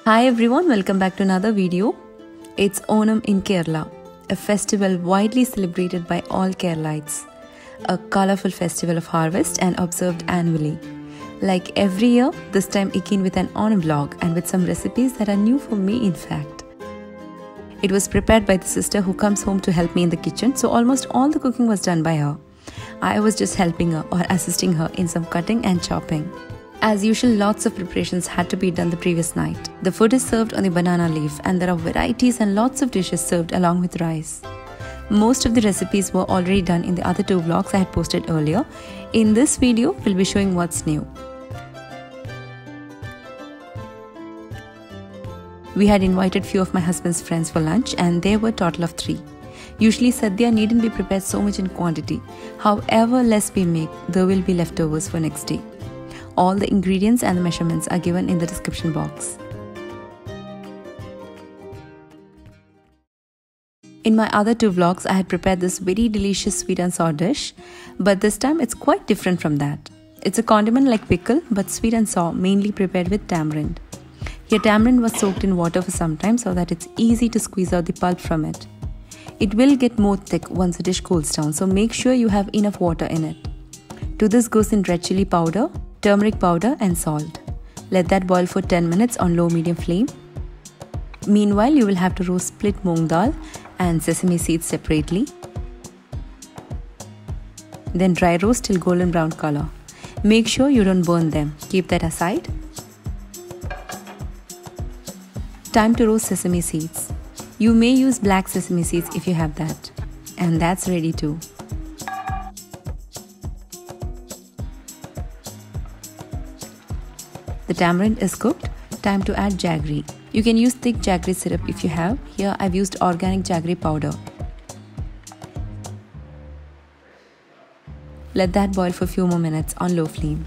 Hi everyone, welcome back to another video. It's Onam in Kerala, a festival widely celebrated by all Keralites. A colourful festival of harvest and observed annually. Like every year, this time again with an Onam vlog and with some recipes that are new for me in fact. It was prepared by the sister who comes home to help me in the kitchen, so almost all the cooking was done by her. I was just helping her or assisting her in some cutting and chopping. As usual, lots of preparations had to be done the previous night. The food is served on the banana leaf and there are varieties and lots of dishes served along with rice. Most of the recipes were already done in the other two vlogs I had posted earlier. In this video, we'll be showing what's new. We had invited few of my husband's friends for lunch and there were a total of 3. Usually sadhya needn't be prepared so much in quantity. However less we make, there will be leftovers for next day. All the ingredients and the measurements are given in the description box. In my other two vlogs, I had prepared this very delicious sweet and sour dish, but this time it's quite different from that. It's a condiment like pickle, but sweet and sour, mainly prepared with tamarind. Here tamarind was soaked in water for some time so that it's easy to squeeze out the pulp from it. It will get more thick once the dish cools down, so make sure you have enough water in it. To this goes in red chili powder, turmeric powder and salt. Let that boil for 10 minutes on low-medium flame. Meanwhile, you will have to roast split moong dal and sesame seeds separately. Then dry roast till golden brown color. Make sure you don't burn them. Keep that aside. Time to roast sesame seeds. You may use black sesame seeds if you have that. And that's ready too. The tamarind is cooked. Time to add jaggery. You can use thick jaggery syrup if you have. Here I've used organic jaggery powder. Let that boil for a few more minutes on low flame.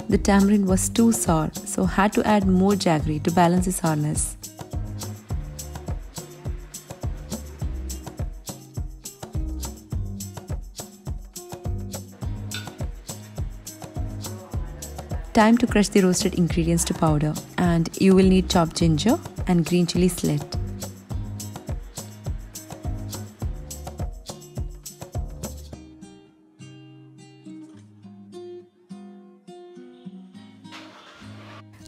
The tamarind was too sour, so had to add more jaggery to balance the sourness. Time to crush the roasted ingredients to powder, and you will need chopped ginger and green chili slit.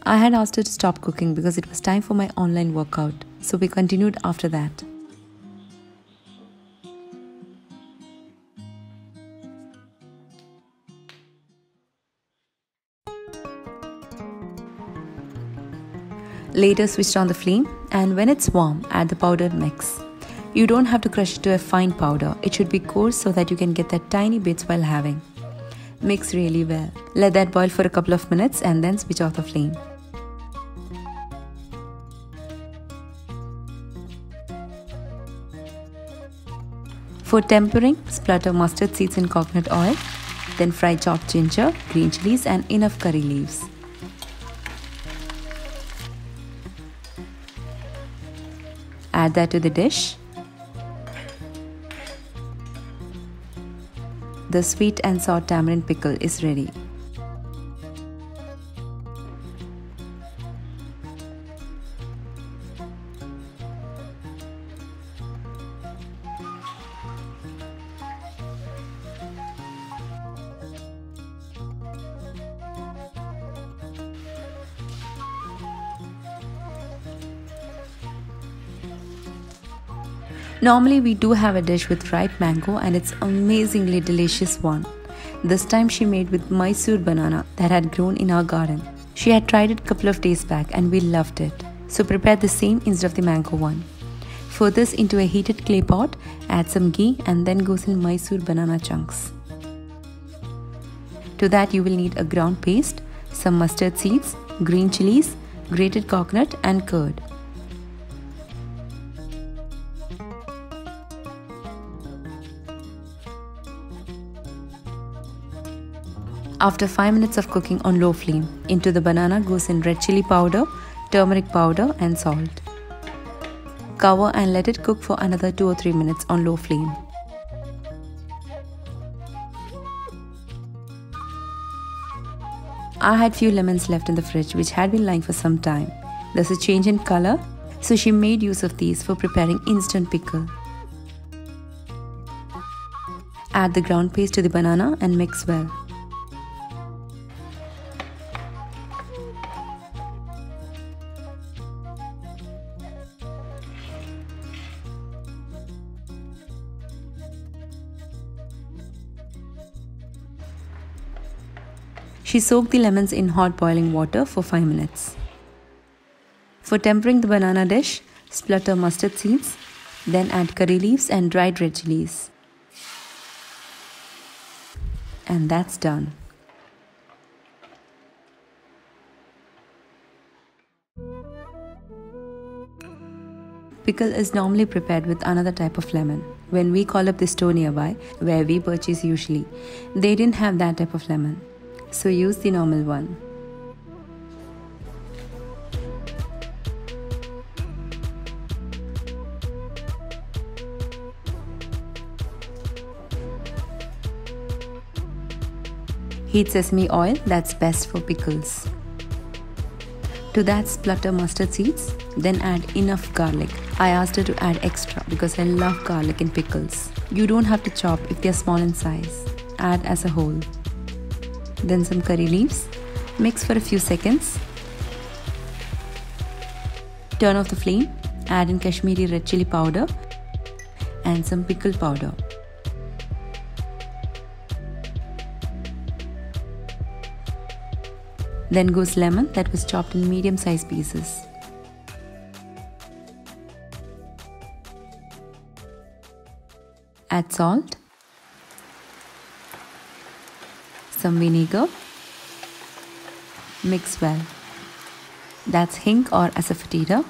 I had asked her to stop cooking because it was time for my online workout, so we continued after that. Later switched on the flame, and when it's warm, add the powdered mix. You don't have to crush it to a fine powder. It should be coarse so that you can get that tiny bits while having. Mix really well. Let that boil for a couple of minutes and then switch off the flame. For tempering, splutter mustard seeds in coconut oil, then fry chopped ginger, green chilies and enough curry leaves. Add that to the dish. The sweet and sour tamarind pickle is ready. Normally we do have a dish with ripe mango and it's amazingly delicious one. This time she made with Mysore banana that had grown in our garden. She had tried it a couple of days back and we loved it. So prepare the same instead of the mango one. For this, into a heated clay pot, add some ghee and then goes in Mysore banana chunks. To that you will need a ground paste, some mustard seeds, green chilies, grated coconut and curd. After 5 minutes of cooking on low flame, into the banana goes in red chili powder, turmeric powder and salt. Cover and let it cook for another 2 or 3 minutes on low flame. I had few lemons left in the fridge which had been lying for some time. There's a change in color, so she made use of these for preparing instant pickle. Add the ground paste to the banana and mix well. She soaked the lemons in hot boiling water for 5 minutes. For tempering the banana dish, splutter mustard seeds, then add curry leaves and dried red chilies. And that's done. Pickle is normally prepared with another type of lemon. When we call up the store nearby, where we purchase usually, they didn't have that type of lemon. So use the normal one. Heat sesame oil, that's best for pickles. To that splutter mustard seeds, then add enough garlic. I asked her to add extra because I love garlic in pickles. You don't have to chop if they are small in size. Add as a whole. Then some curry leaves. Mix for a few seconds. Turn off the flame. Add in Kashmiri red chili powder and some pickle powder. Then goes lemon that was chopped in medium-sized pieces. Add salt, some vinegar, mix well. That's hing or asafoetida.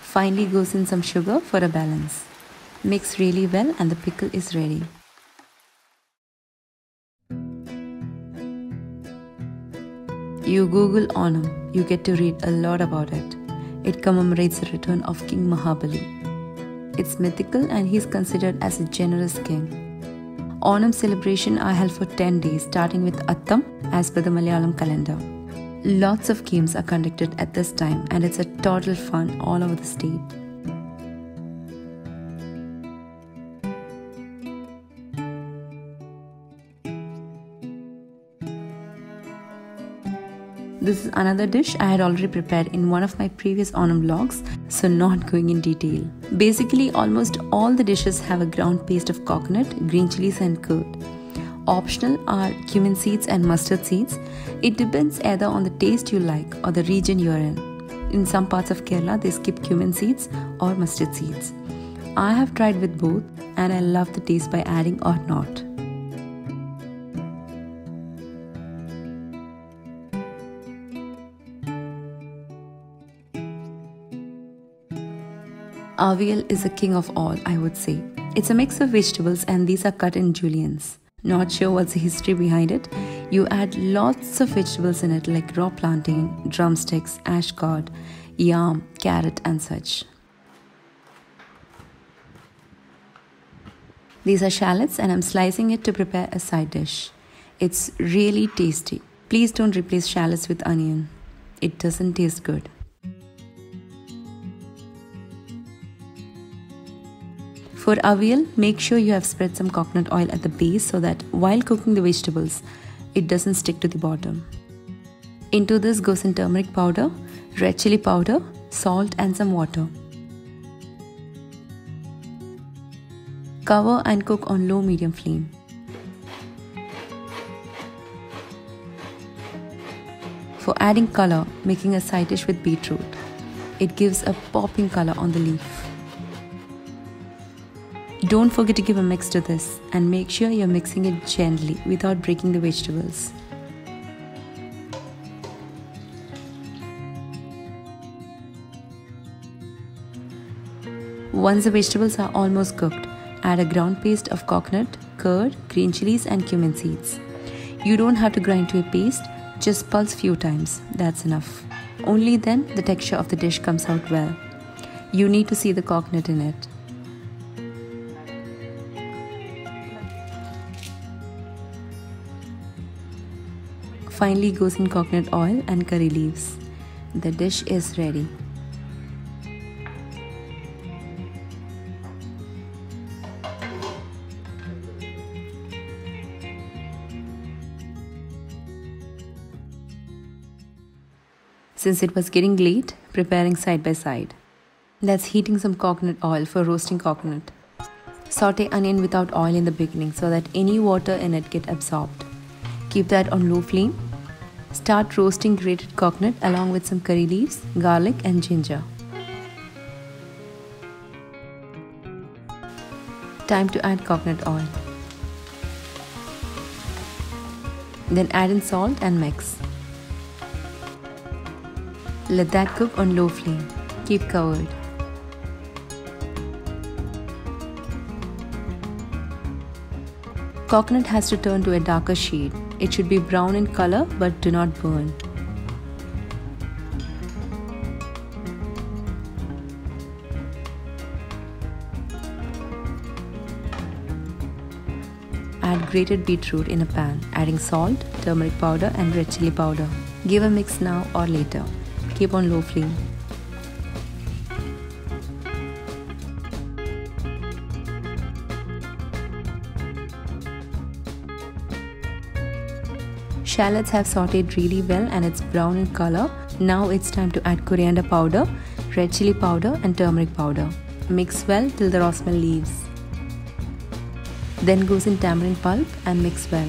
Finally goes in some sugar for a balance. Mix really well and the pickle is ready. You Google Onam, you get to read a lot about it. It commemorates the return of King Mahabali. It's mythical and he's considered as a generous king. Onam celebration are held for 10 days starting with Attam as per the Malayalam calendar. Lots of games are conducted at this time and it's a total fun all over the state. This is another dish I had already prepared in one of my previous Onam vlogs, so not going in detail. Basically, almost all the dishes have a ground paste of coconut, green chilies and curd. Optional are cumin seeds and mustard seeds. It depends either on the taste you like or the region you're in. In some parts of Kerala, they skip cumin seeds or mustard seeds. I have tried with both and I love the taste by adding or not. Avila is the king of all, I would say. It's a mix of vegetables and these are cut in juliennes. Not sure what's the history behind it. You add lots of vegetables in it like raw plantain, drumsticks, ash gourd, yam, carrot and such. These are shallots and I'm slicing it to prepare a side dish. It's really tasty. Please don't replace shallots with onion. It doesn't taste good. For Avila, make sure you have spread some coconut oil at the base so that while cooking the vegetables, it doesn't stick to the bottom. Into this goes in turmeric powder, red chili powder, salt and some water. Cover and cook on low-medium flame. For adding color, making a side dish with beetroot. It gives a popping color on the leaf. Don't forget to give a mix to this and make sure you're mixing it gently without breaking the vegetables. Once the vegetables are almost cooked, add a ground paste of coconut, curd, green chilies and cumin seeds. You don't have to grind to a paste, just pulse few times, that's enough. Only then the texture of the dish comes out well. You need to see the coconut in it. finally goes in coconut oil and curry leaves. The dish is ready. Since it was getting late, preparing side by side. That's heating some coconut oil for roasting coconut. Saute onion without oil in the beginning so that any water in it get absorbed. Keep that on low flame. Start roasting grated coconut along with some curry leaves, garlic and ginger. Time to add coconut oil. Then add in salt and mix. Let that cook on low flame. Keep covered. Coconut has to turn to a darker shade. It should be brown in color but do not burn. Add grated beetroot in a pan, adding salt, turmeric powder and red chili powder. Give a mix now or later. Keep on low flame. Shallots have sauteed really well and it's brown in color. Now it's time to add coriander powder, red chili powder and turmeric powder. Mix well till the raw smell leaves. Then goes in tamarind pulp and mix well.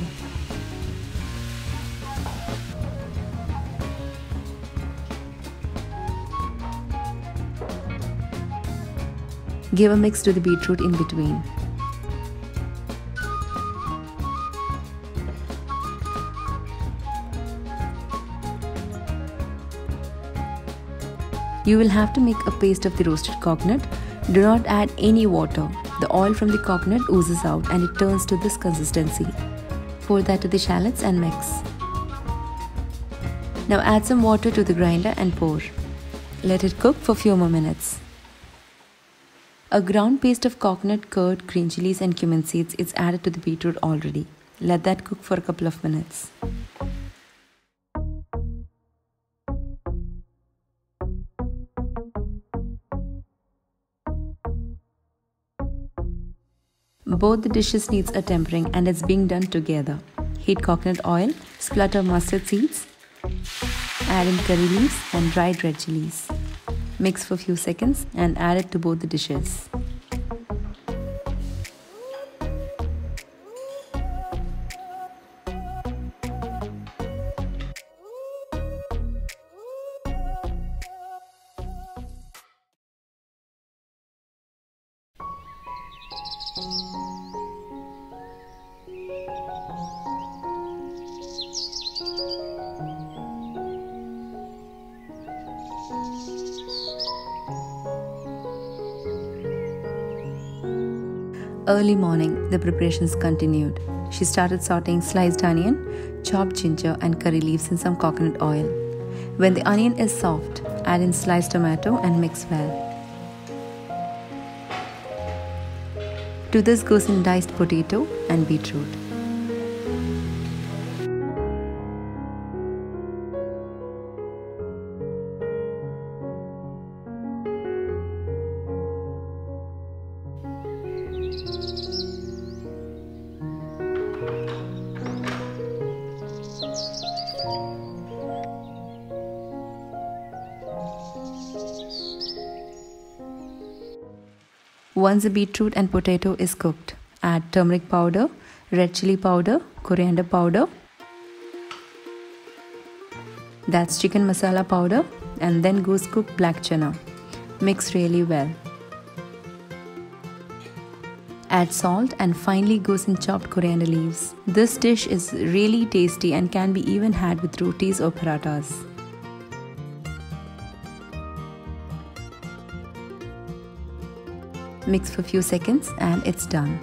Give a mix to the beetroot in between. You will have to make a paste of the roasted coconut. Do not add any water. The oil from the coconut oozes out and it turns to this consistency. Pour that to the shallots and mix. Now add some water to the grinder and pour. Let it cook for few more minutes. A ground paste of coconut, curd, green chilies and cumin seeds is added to the beetroot already. Let that cook for a couple of minutes. Both the dishes needs a tempering and it's being done together. Heat coconut oil, splutter mustard seeds, add in curry leaves and dried red chilies. Mix for a few seconds and add it to both the dishes. Early morning, the preparations continued. She started sauteing sliced onion, chopped ginger and curry leaves in some coconut oil. When the onion is soft, add in sliced tomato and mix well. To this goes in diced potato and beetroot. Once the beetroot and potato is cooked, add turmeric powder, red chili powder, coriander powder. That's chicken masala powder, and then goes cooked black chana. Mix really well. Add salt and finally goes in chopped coriander leaves. This dish is really tasty and can be even had with rotis or parathas. Mix for a few seconds and it's done.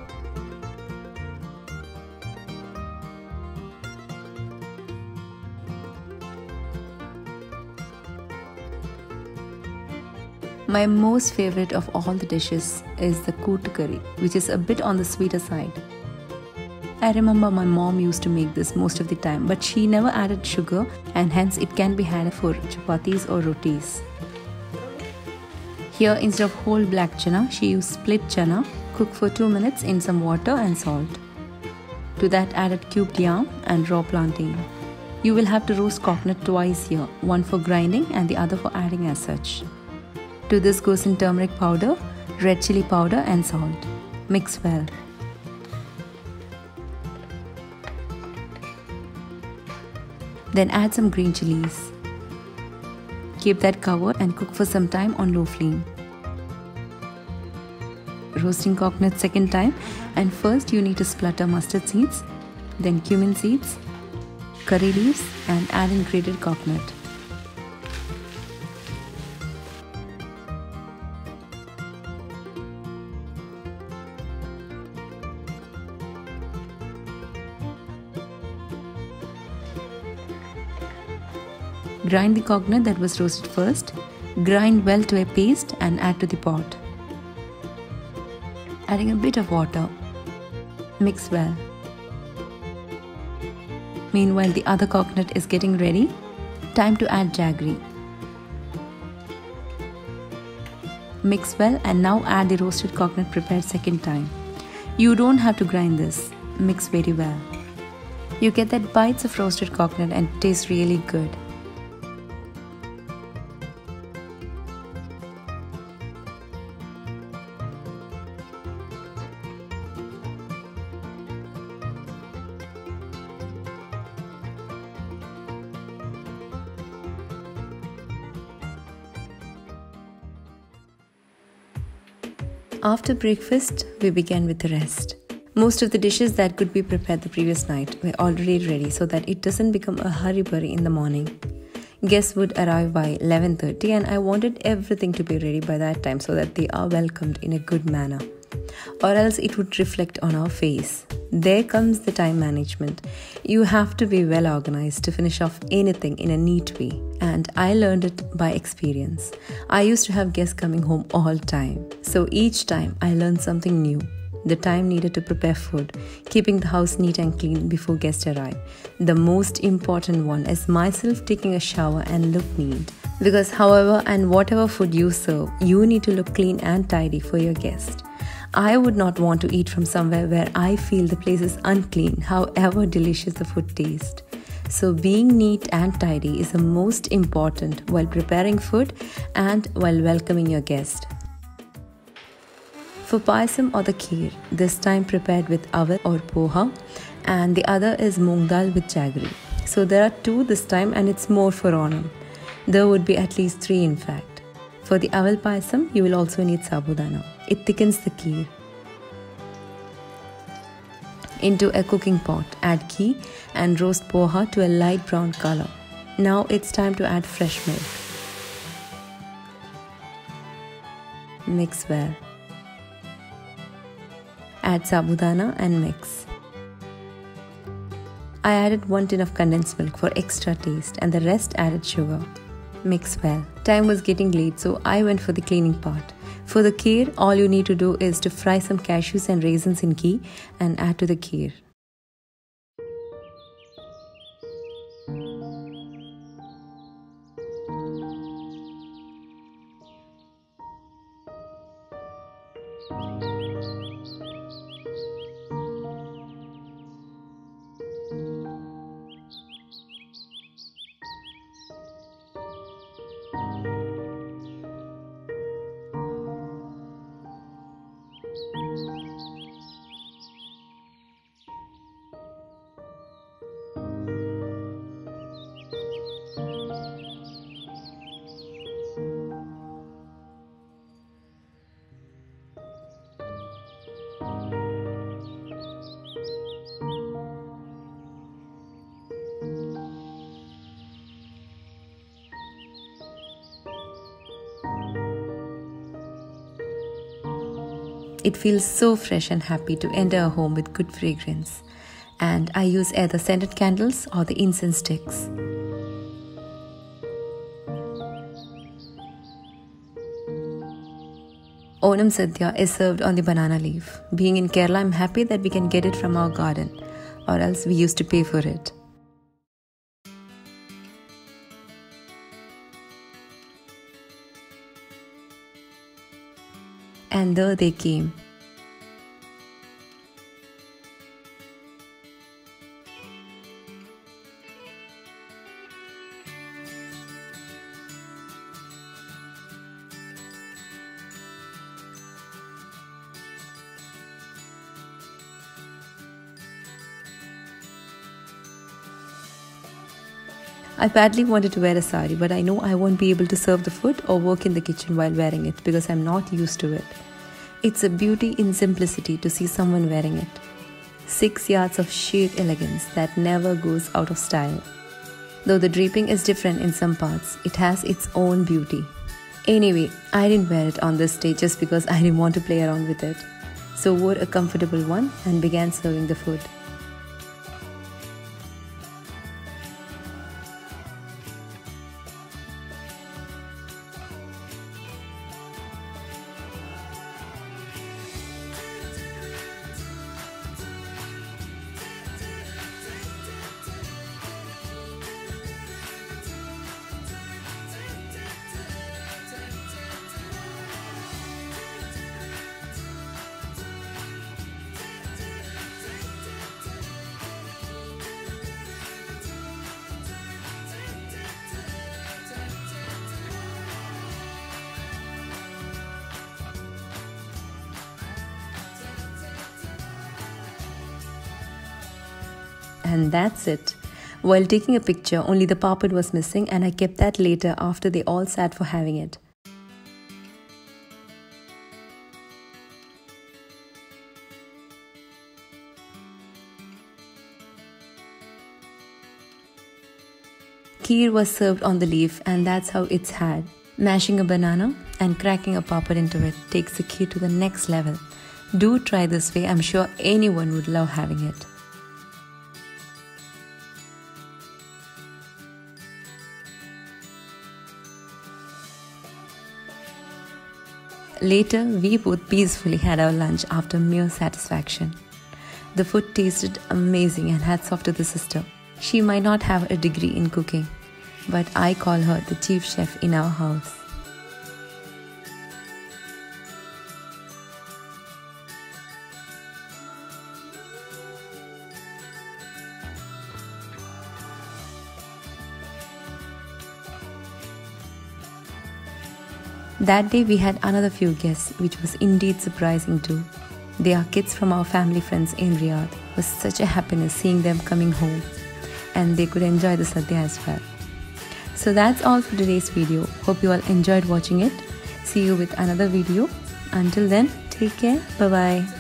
My most favorite of all the dishes is the kootu curry, which is a bit on the sweeter side. I remember my mom used to make this most of the time, but she never added sugar and hence it can be had for chapatis or rotis. Here, instead of whole black chana, she used split chana, cooked for 2 minutes in some water and salt. To that added cubed yam and raw plantain. You will have to roast coconut twice here, one for grinding and the other for adding as such. To this goes in turmeric powder, red chili powder and salt. Mix well. Then add some green chilies. Keep that covered and cook for some time on low flame. Roasting coconut second time, and first you need to splutter mustard seeds, then cumin seeds, curry leaves and add in grated coconut. Grind the coconut that was roasted first, grind well to a paste and add to the pot. Adding a bit of water. Mix well. Meanwhile, the other coconut is getting ready. Time to add jaggery. Mix well and now add the roasted coconut prepared second time. You don't have to grind this. Mix very well. You get that bites of roasted coconut and it tastes really good. After breakfast, we began with the rest. Most of the dishes that could be prepared the previous night were already ready so that it doesn't become a hurry-burry in the morning. Guests would arrive by 11:30 and I wanted everything to be ready by that time so that they are welcomed in a good manner. Or else it would reflect on our face. There comes the time management. You have to be well organized to finish off anything in a neat way. And I learned it by experience. I used to have guests coming home all the time. So each time I learned something new. The time needed to prepare food, keeping the house neat and clean before guests arrive. The most important one is myself taking a shower and look neat. Because however and whatever food you serve, you need to look clean and tidy for your guest. I would not want to eat from somewhere where I feel the place is unclean, however delicious the food tastes. So being neat and tidy is the most important while preparing food and while welcoming your guest. For paayasam or the kheer, this time prepared with Avila or poha, and the other is moong dal with jaggery. So there are 2 this time and it's more for Onam. There would be at least 3 in fact. For the Avila paayasam, you will also need sabudana. It thickens the kheer. Into a cooking pot, add ghee and roast poha to a light brown color. Now it's time to add fresh milk. Mix well. Add sabudana and mix. I added 1 tin of condensed milk for extra taste and the rest added sugar. Mix well. Time was getting late, so I went for the cleaning part. For the kheer, all you need to do is to fry some cashews and raisins in ghee and add to the kheer. It feels so fresh and happy to enter a home with good fragrance. And I use either scented candles or the incense sticks. Onam Sadhya is served on the banana leaf. Being in Kerala, I'm happy that we can get it from our garden. or else we used to pay for it. And there they came. I badly wanted to wear a sari, but I know I won't be able to serve the food or work in the kitchen while wearing it because I'm not used to it. It's a beauty in simplicity to see someone wearing it. 6 yards of sheer elegance that never goes out of style. Though the draping is different in some parts, it has its own beauty. Anyway, I didn't wear it on this day just because I didn't want to play around with it. So wore a comfortable one and began serving the food. And that's it. While taking a picture, only the papad was missing and I kept that later after they all sat for having it. Kheer was served on the leaf and that's how it's had. Mashing a banana and cracking a papad into it takes the kheer to the next level. Do try this way, I'm sure anyone would love having it. Later, we both peacefully had our lunch after mere satisfaction. The food tasted amazing and hats off to the sister. She might not have a degree in cooking, but I call her the chief chef in our house. That day we had another few guests, which was indeed surprising too. They are kids from our family friends in Riyadh. It was such a happiness seeing them coming home and they could enjoy the sadhya as well. So that's all for today's video. Hope you all enjoyed watching it. See you with another video. Until then, take care. Bye bye.